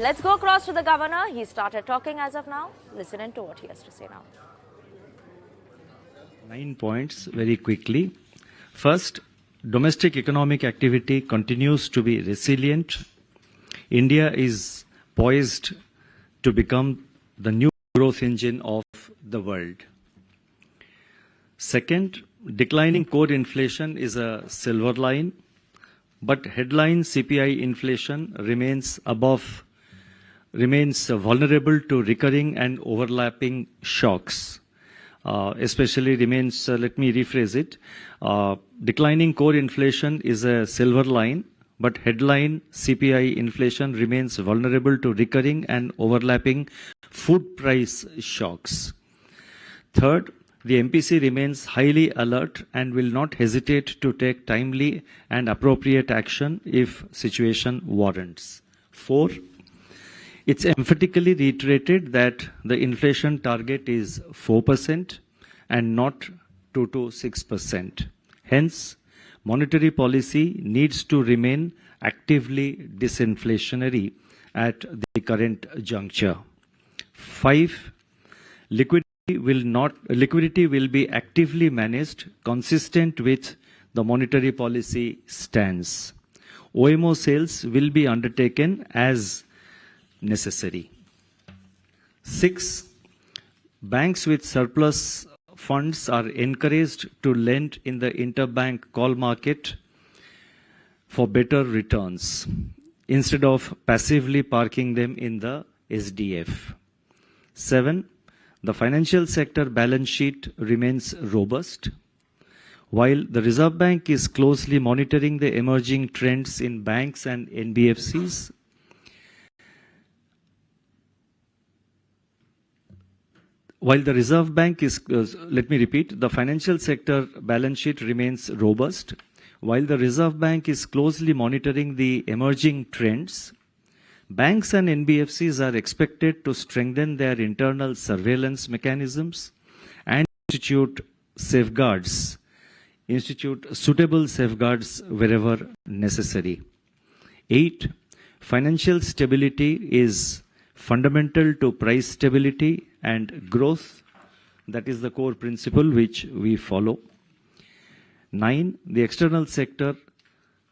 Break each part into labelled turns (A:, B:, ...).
A: Let's go across to the governor. He started talking as of now. Listen in to what he has to say now.
B: 9 points very quickly. First, domestic economic activity continues to be resilient. India is poised to become the new growth engine of the world. Second, declining core inflation is a silver line, but headline CPI inflation remains vulnerable to recurring and overlapping shocks. Especially remains, let me rephrase it, declining core inflation is a silver line, but headline CPI inflation remains vulnerable to recurring and overlapping food price shocks. Third, the MPC remains highly alert and will not hesitate to take timely and appropriate action if situation warrants. Four, it's emphatically reiterated that the inflation target is 4% and not 2 to 6%. Hence, monetary policy needs to remain actively disinflationary at the current juncture. 5. Liquidity will be actively managed consistent with the monetary policy stance. OMO sales will be undertaken as necessary. 6. Banks with surplus funds are encouraged to lend in the interbank call market for better returns instead of passively parking them in the SDF. 7. The financial sector balance sheet remains robust. While the Reserve Bank is closely monitoring the emerging trends in banks and NBFCs, the financial sector balance sheet remains robust. While the Reserve Bank is closely monitoring the emerging trends, banks and NBFCs are expected to strengthen their internal surveillance mechanisms and institute suitable safeguards wherever necessary. 8. Financial stability is fundamental to price stability and growth. That is the core principle which we follow. 9. The external sector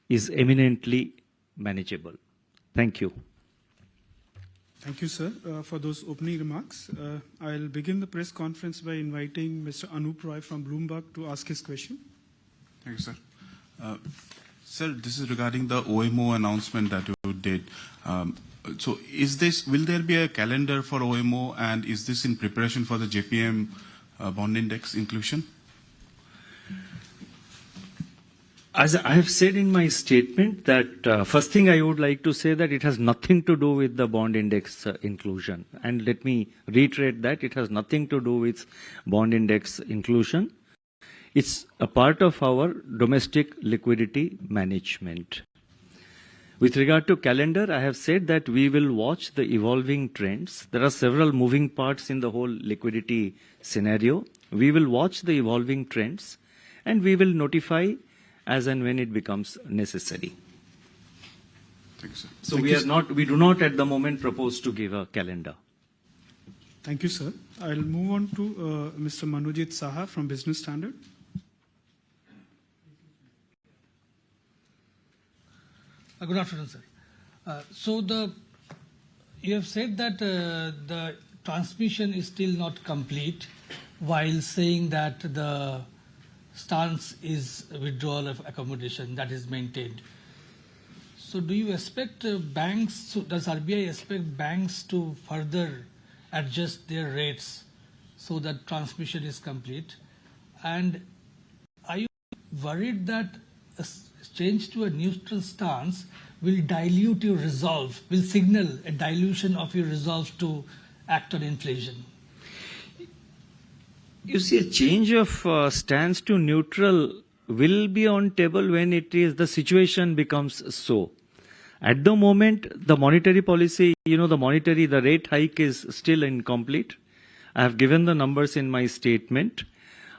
B: is eminently manageable. Thank you.
C: Thank you, sir, for those opening remarks. I'll begin the press conference by inviting Mr. Anup Roy from Bloomberg to ask his question.
D: Thank you, sir. Sir, this is regarding the OMO announcement that you did. So will there be a calendar for OMO, and is this in preparation for the JPM bond index inclusion?
B: As I have said in my statement that first thing I would like to say that it has nothing to do with the bond index inclusion. And let me reiterate that it has nothing to do with bond index inclusion. It's a part of our domestic liquidity management. With regard to calendar, I have said that we will watch the evolving trends. There are several moving parts in the whole liquidity scenario. We will watch the evolving trends and we will notify as and when it becomes necessary.
D: Thank you, sir.
B: So we do not at the moment propose to give a calendar.
C: Thank you, sir. I'll move on to Mr. Manojit Saha from Business Standard.
E: Good afternoon, sir. You have said that the transmission is still not complete, while saying that the stance is withdrawal of accommodation that is maintained. So do you expect banks, does RBI expect banks to further adjust their rates so that transmission is complete? And are you worried that a change to a neutral stance will dilute your resolve, will signal a dilution of your resolve to act on inflation?
B: You see, a change of stance to neutral will be on table when the situation becomes so. At the moment, the monetary policy, the rate hike is still incomplete. I have given the numbers in my statement.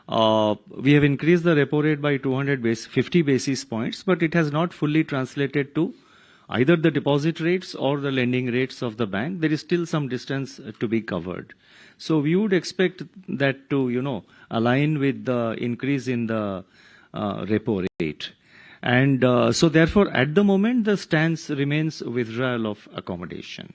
B: We have increased the repo rate by 50 basis points, but it has not fully translated to either the deposit rates or the lending rates of the bank. There is still some distance to be covered. So we would expect that to, align with the increase in the repo rate. And so therefore, at the moment, the stance remains withdrawal of accommodation.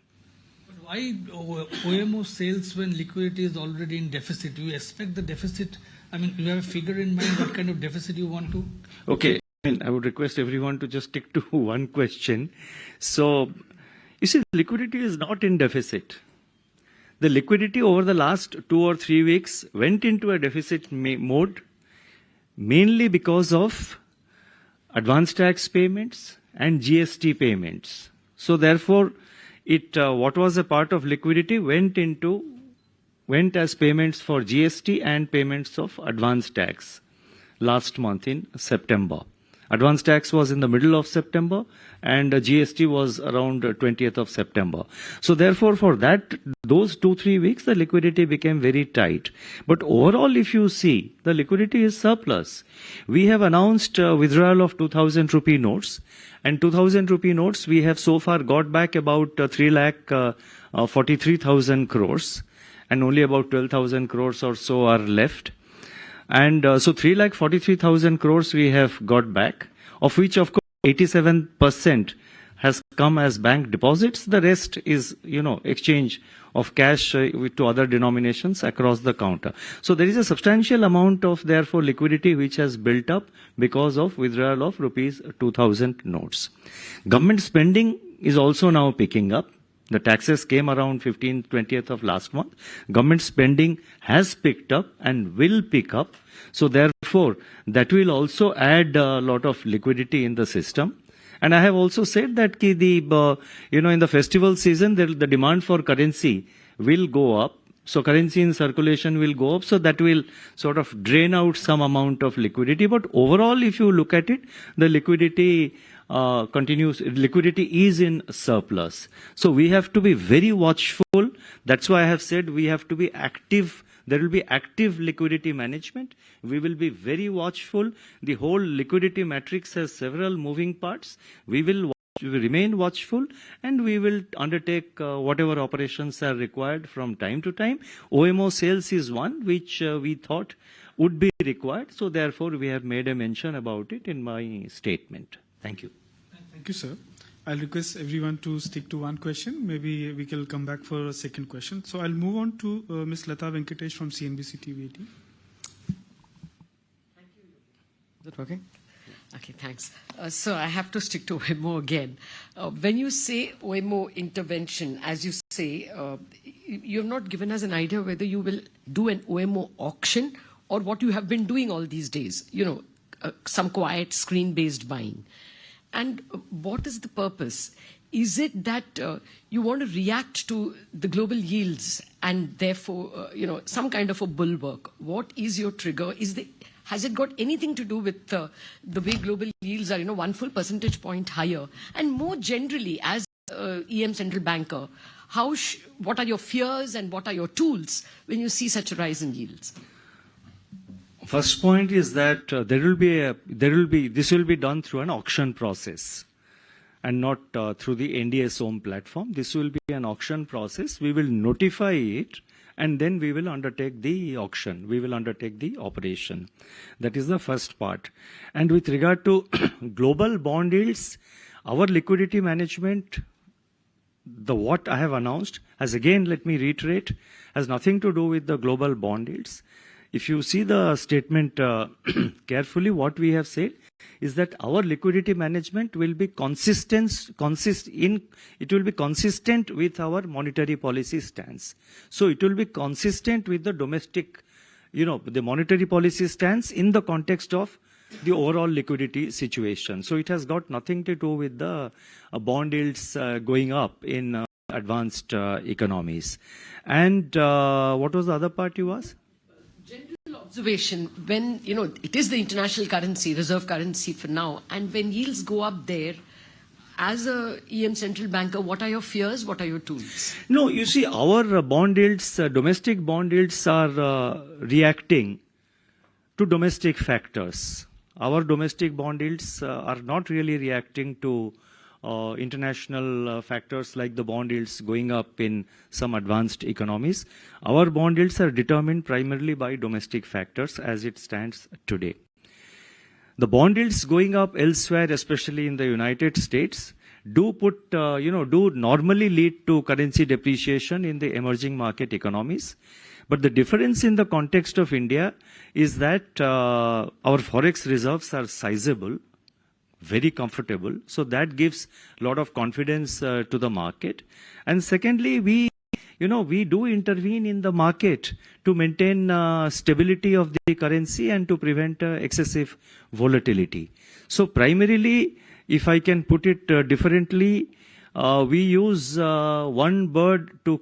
E: But why OMO sales when liquidity is already in deficit? You expect the deficit, you have a figure in mind what kind of deficit you want to?
B: Okay. I would request everyone to just stick to one question. So, you see, liquidity is not in deficit. The liquidity over the last 2 or 3 weeks went into a deficit mode mainly because of advance tax payments and GST payments. So therefore, what was a part of liquidity went as payments for GST and payments of advance tax last month in September. Advance tax was in the middle of September and GST was around 20th of September. So therefore, for those 2-3 weeks, the liquidity became very tight. But overall, if you see, the liquidity is surplus. We have announced withdrawal of 2,000 rupee notes, and 2,000 rupee notes we have so far got back about 3,43,000 crores, and only about 12,000 crores or so are left. And so 3,43,000 crores we have got back, of which of course 87% has come as bank deposits. The rest is, exchange of cash to other denominations across the counter. So there is a substantial amount of therefore liquidity which has built up because of withdrawal of rupees 2,000 notes. Government spending is also now picking up. The taxes came around 15th, 20th of last month. Government spending has picked up and will pick up. So therefore, that will also add a lot of liquidity in the system. And I have also said that in the festival season, the demand for currency will go up. So currency in circulation will go up. So that will sort of drain out some amount of liquidity. But overall, if you look at it, the liquidity liquidity is in surplus. So we have to be very watchful. That's why I have said we have to be active. There will be active liquidity management. We will be very watchful. The whole liquidity matrix has several moving parts. We will remain watchful and we will undertake whatever operations are required from time to time. OMO sales is one which we thought would be required. So therefore we have made a mention about it in my statement. Thank you.
C: Thank you, sir. I'll request everyone to stick to one question. Maybe we can come back for a second question. So I'll move on to Ms. Lata Venkatesh from CNBC TV 18.
F: Thank you. Is it working? Okay, thanks. So I have to stick to OMO again. When you say OMO intervention, as you say, you have not given us an idea whether you will do an OMO auction or what you have been doing all these days, some quiet screen-based buying. And what is the purpose? Is it that you want to react to the global yields and therefore, some kind of a bulwark? What is your trigger? Has it got anything to do with the way global yields are, 1 full percentage point higher? And more generally, as EM central banker, what are your fears and what are your tools when you see such a rise in yields?
B: First point is that this will be done through an auction process and not through the NDS home platform. This will be an auction process. We will notify it and then we will undertake the auction. We will undertake the operation. That is the first part. And with regard to global bond yields, our liquidity management, what I have announced, has again, let me reiterate, has nothing to do with the global bond yields. If you see the statement carefully, what we have said is that our liquidity management will be consistent with our monetary policy stance. So it will be consistent with the domestic, the monetary policy stance in the context of the overall liquidity situation. So it has got nothing to do with the bond yields going up in advanced economies. And what was the other part you asked?
F: General observation, when, it is the international currency, reserve currency for now, and when yields go up there, as a EM central banker, what are your fears? What are your tools?
B: No, you see, our bond yields, domestic bond yields are reacting to domestic factors. Our domestic bond yields are not really reacting to international factors like the bond yields going up in some advanced economies. Our bond yields are determined primarily by domestic factors as it stands today. The bond yields going up elsewhere, especially in the United States, do normally lead to currency depreciation in the emerging market economies. But the difference in the context of India is that our forex reserves are sizable, very comfortable. So that gives a lot of confidence to the market. And secondly, we do intervene in the market to maintain stability of the currency and to prevent excessive volatility. So primarily, if I can put it differently, we use one bird to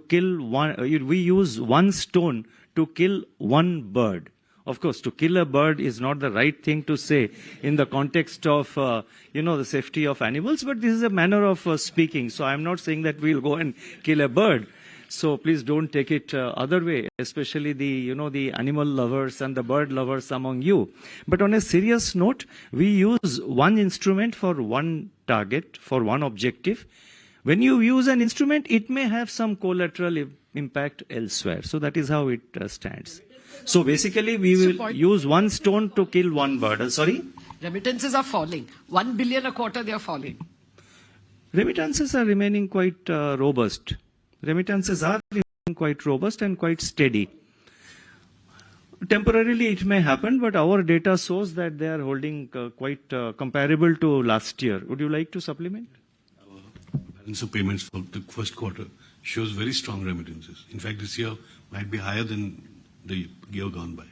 B: kill one. We use one stone to kill one bird. Of course, to kill a bird is not the right thing to say in the context of, the safety of animals, but this is a manner of speaking. So I'm not saying that we'll go and kill a bird. So please don't take it other way, especially the animal lovers and the bird lovers among you. But on a serious note, we use one instrument for one target, for one objective. When you use an instrument, it may have some collateral impact elsewhere. So that is how it stands. So basically, we will use one stone to kill one bird. Sorry?
F: Remittances are falling. 1 billion a quarter, they are falling.
B: Remittances are remaining quite robust. Remittances are remaining quite robust and quite steady. Temporarily, it may happen, but our data shows that they are holding quite comparable to last year. Would you like to supplement?
G: Our balance of payments for the first quarter shows very strong remittances. In fact, this year might be higher than the year gone by.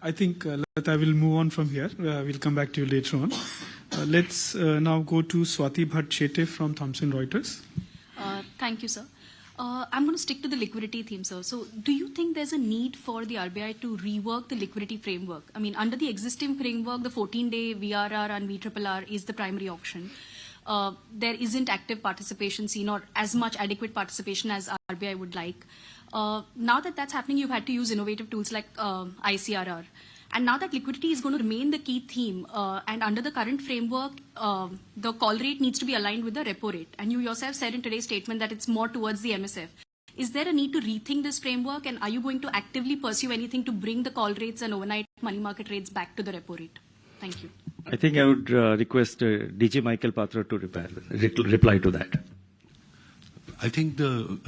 C: I think Lata will move on from here. We'll come back to you later on. Let's now go to Swati Bhatt-Shete from Thomson Reuters.
H: Thank you, sir. I'm going to stick to the liquidity theme, sir. So do you think there's a need for the RBI to rework the liquidity framework? I mean, under the existing framework, the 14-day VRR and VRRR is the primary auction. There isn't active participation seen or as much adequate participation as RBI would like. Now that that's happening, you've had to use innovative tools like ICRR. And now that liquidity is going to remain the key theme, and under the current framework, the call rate needs to be aligned with the repo rate. And you yourself said in today's statement that it's more towards the MSF. Is there a need to rethink this framework, and are you going to actively pursue anything to bring the call rates and overnight money market rates back to the repo rate? Thank you.
B: I think I would request DG Michael Patra to reply to that.
G: I think the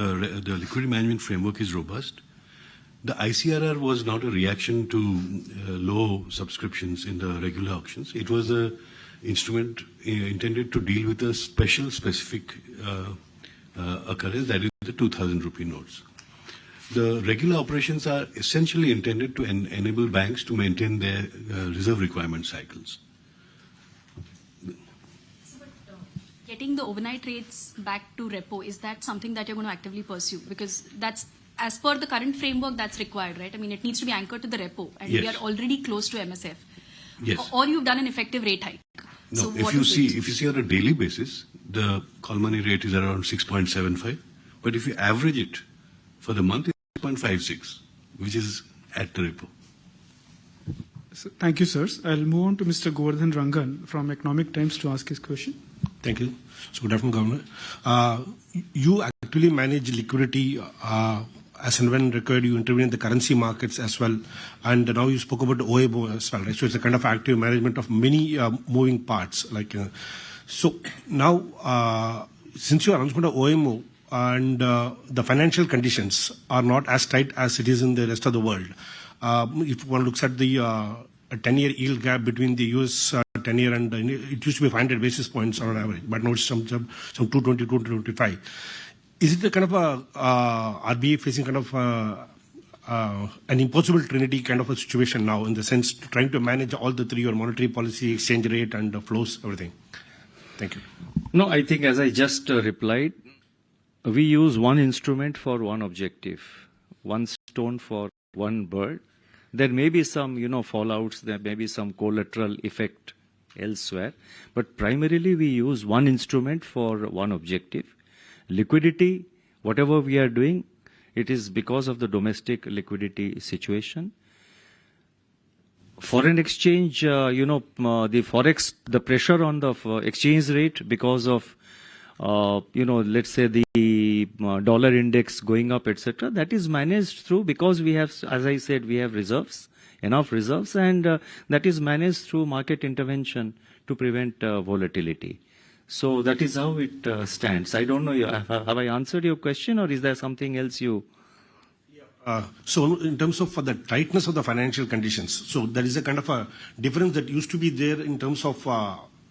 G: liquidity management framework is robust. The ICRR was not a reaction to low subscriptions in the regular auctions. It was an instrument intended to deal with a specific occurrence, that is the 2,000 rupee notes. The regular operations are essentially intended to enable banks to maintain their reserve requirement cycles.
H: Getting the overnight rates back to repo, is that something that you're going to actively pursue? Because that's, as per the current framework, that's required, right? I mean, it needs to be anchored to the repo, and
G: yes.
H: We are already close to MSF.
G: Yes.
H: Or you've done an effective rate hike.
G: No,
H: so
G: if you see on a daily basis, the call money rate is around 6.75. But if you average it for the month, it's 6.56, which is at the repo.
C: So, thank you, sirs. I'll move on to Mr. Govardhan Rangan from Economic Times to ask his question.
I: Thank you. So good afternoon, Governor. You actually manage liquidity as and when required. You intervene in the currency markets as well. And now you spoke about the OMO as well, right? So it's a kind of active management of many moving parts. So now, since your announcement of OMO and the financial conditions are not as tight as it is in the rest of the world, if one looks at the 10-year yield gap between the US 10-year and it used to be 500 basis points on average, but now it's some 220, 225. Is it a kind of RBI facing kind of an impossible trinity kind of a situation now, in the sense trying to manage all the three, your monetary policy, exchange rate, and flows, everything? Thank you.
B: No, I think as I just replied, we use one instrument for one objective, one stone for one bird. There may be some, fallouts, there may be some collateral effect elsewhere, but primarily we use one instrument for one objective. Liquidity, whatever we are doing, it is because of the domestic liquidity situation. Foreign exchange, the forex, the pressure on the exchange rate because of, let's say the dollar index going up, etc. That is managed through, because we have, as I said, we have reserves, enough reserves, and that is managed through market intervention to prevent volatility. So that is how it stands. I don't know, have I answered your question, or is there something else you...
I: So in terms of the tightness of the financial conditions, so there is a kind of a difference that used to be there in terms of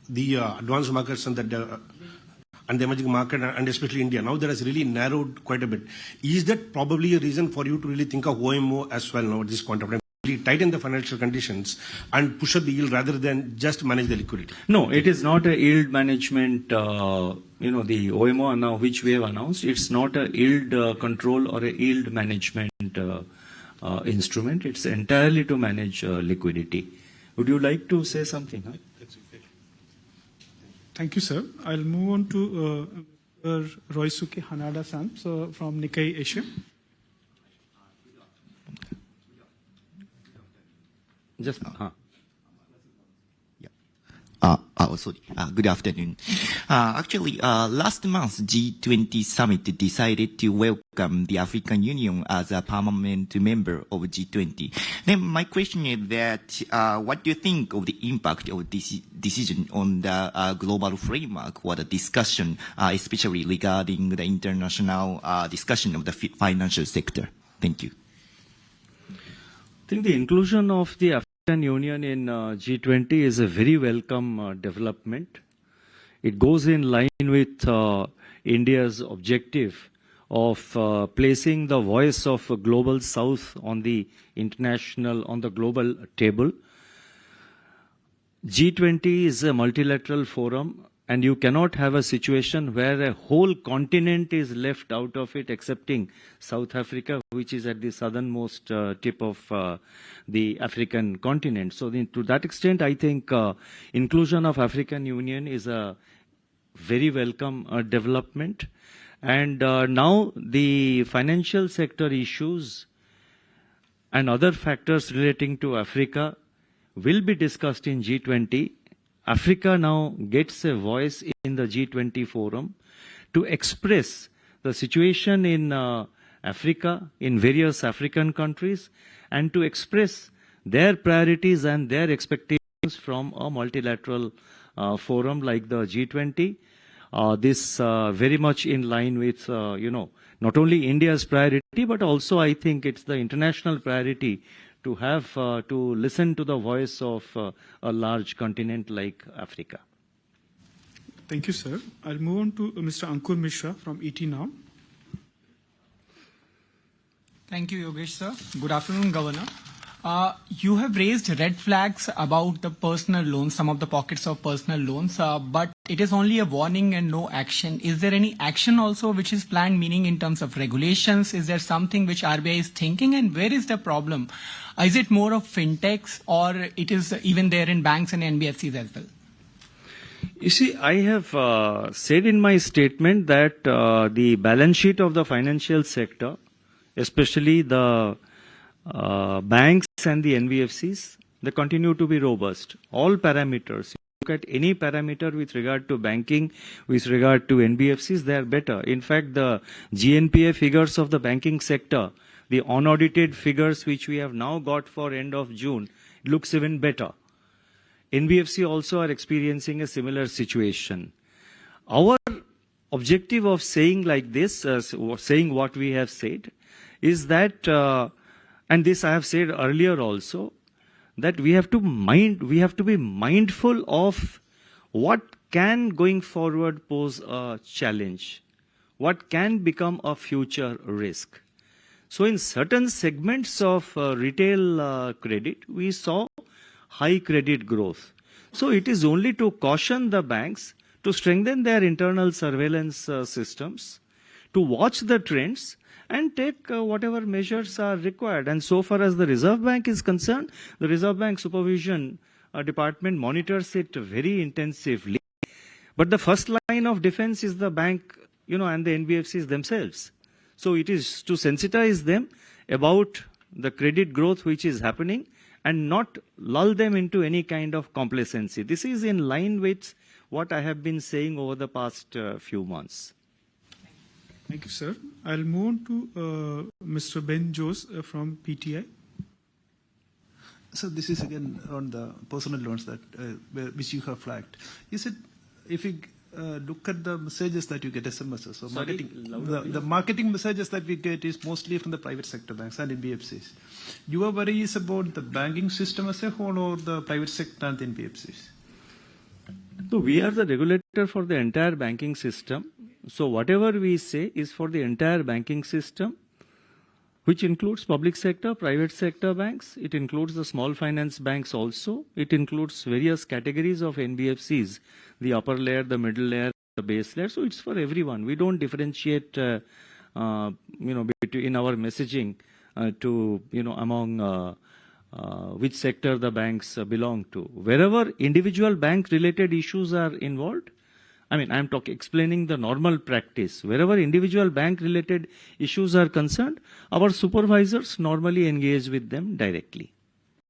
I: the advanced markets and the emerging market, and especially India. Now that has really narrowed quite a bit. Is that probably a reason for you to really think of OMO as well now at this point of time? Really tighten the financial conditions and push up the yield rather than just manage the liquidity?
B: No, it is not a yield management, the OMO now which we have announced, it's not a yield control or a yield management instrument. It's entirely to manage liquidity. Would you like to say something? Huh?
C: Thank you, sir. I'll move on to Roisuke Hanada-san from Nikkei Asia.
B: Just,
J: Sorry. Good afternoon. Actually, last month, G20 summit decided to welcome the African Union as a permanent member of G20. Then my question is that, what do you think of the impact of this decision on the global framework or the discussion, especially regarding the international discussion of the financial sector? Thank you.
B: I think the inclusion of the African Union in G20 is a very welcome development. It goes in line with India's objective of placing the voice of global South on the global table. G20 is a multilateral forum, and you cannot have a situation where a whole continent is left out of it, excepting South Africa, which is at the southernmost tip of the African continent. So to that extent, I think inclusion of African Union is a very welcome development. And now the financial sector issues and other factors relating to Africa will be discussed in G20. Africa now gets a voice in the G20 forum to express the situation in Africa, in various African countries, and to express their priorities and their expectations from a multilateral forum like the G20. This very much in line with, not only India's priority, but also I think it's the international priority to have to listen to the voice of a large continent like Africa.
C: Thank you, sir. I'll move on to Mr. Ankur Mishra from ET Now.
K: Thank you, Yogesh, sir. Good afternoon, Governor. You have raised red flags about the personal loans, some of the pockets of personal loans, but it is only a warning and no action. Is there any action also which is planned, meaning in terms of regulations? Is there something which RBI is thinking, and where is the problem? Is it more of fintechs, or it is even there in banks and NBFCs as well?
B: You see, I have said in my statement that the balance sheet of the financial sector, especially the banks and the NBFCs, they continue to be robust. All parameters. Look at any parameter with regard to banking, with regard to NBFCs, they are better. In fact, the GNPA figures of the banking sector, the unaudited figures which we have now got for end of June, looks even better. NBFC also are experiencing a similar situation. Our objective of saying like this, saying what we have said, is that, and this I have said earlier also, that we have to be mindful of what can going forward pose a challenge, what can become a future risk. So in certain segments of retail credit, we saw high credit growth. So it is only to caution the banks to strengthen their internal surveillance systems, to watch the trends, and take whatever measures are required. And so far as the Reserve Bank is concerned, the Reserve Bank Supervision Department monitors it very intensively. But the first line of defense is the bank, and the NBFCs themselves. So it is to sensitize them about the credit growth which is happening and not lull them into any kind of complacency. This is in line with what I have been saying over the past few months.
C: Thank you, sir. I'll move on to Mr. Ben Jose from PTI.
L: So this is again on the personal loans that which you have flagged. You said if you look at the messages that you get SMSs, so the marketing messages that we get is mostly from the private sector banks and NBFCs. Your worry is about the banking system as a whole or the private sector and the NBFCs?
B: So we are the regulator for the entire banking system. So whatever we say is for the entire banking system, which includes public sector, private sector banks. It includes the small finance banks also. It includes various categories of NBFCs, the upper layer, the middle layer, the base layer. So it's for everyone. We don't differentiate, between our messaging among which sector the banks belong to. Wherever individual bank-related issues are involved, I'm explaining the normal practice. Wherever individual bank-related issues are concerned, our supervisors normally engage with them directly.